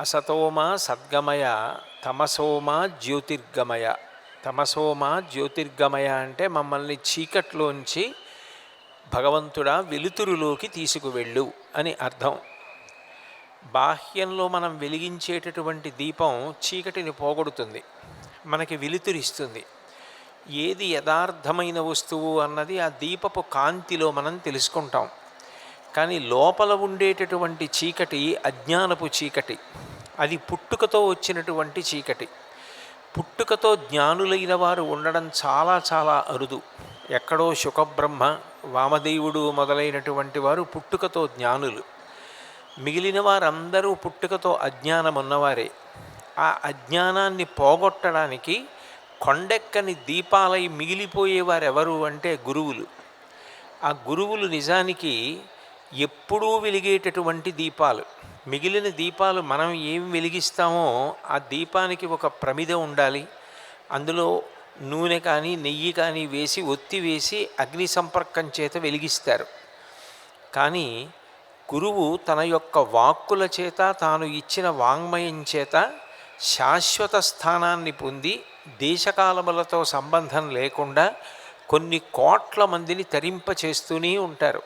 అసతోమ సద్గమయ, తమసోమ జ్యోతిర్గమయ. తమసోమ జ్యోతిర్గమయ అంటే మమ్మల్ని చీకట్లోంచి భగవంతుడా వెలుతురులోకి తీసుకువెళ్ళు అని అర్థం. బాహ్యంలో మనం వెలిగించేటటువంటి దీపం చీకటిని పోగొడుతుంది, మనకి వెలుతురిస్తుంది. ఏది యథార్థమైన వస్తువు అన్నది ఆ దీపపు కాంతిలో మనం తెలుసుకుంటాం. కానీ లోపల ఉండేటటువంటి చీకటి అజ్ఞానపు చీకటి, అది పుట్టుకతో వచ్చినటువంటి చీకటి. పుట్టుకతో జ్ఞానులైన వారు ఉండడం చాలా చాలా అరుదు. ఎక్కడో శుకబ్రహ్మ, వామదేవుడు మొదలైనటువంటి వారు పుట్టుకతో జ్ఞానులు. మిగిలిన వారందరూ పుట్టుకతో అజ్ఞానం ఉన్నవారే. ఆ అజ్ఞానాన్ని పోగొట్టడానికి కొండెక్కని దీపాలై మిగిలిపోయేవారెవరు అంటే గురువులు. ఆ గురువులు నిజానికి ఎప్పుడూ వెలిగేటటువంటి దీపాలు. మిగిలిన దీపాలు మనం ఏం వెలిగిస్తామో ఆ దీపానికి ఒక ప్రమిద ఉండాలి, అందులో నూనె కానీ నెయ్యి కానీ వేసి ఒత్తి వేసి అగ్ని సంపర్కం చేత వెలిగిస్తారు. కానీ గురువు తన యొక్క వాక్కుల చేత, తాను ఇచ్చిన వాంగ్మయం చేత శాశ్వత స్థానాన్ని పొంది దేశకాలములతో సంబంధం లేకుండా కొన్ని కోట్ల మందిని తరింపచేస్తూనే ఉంటారు.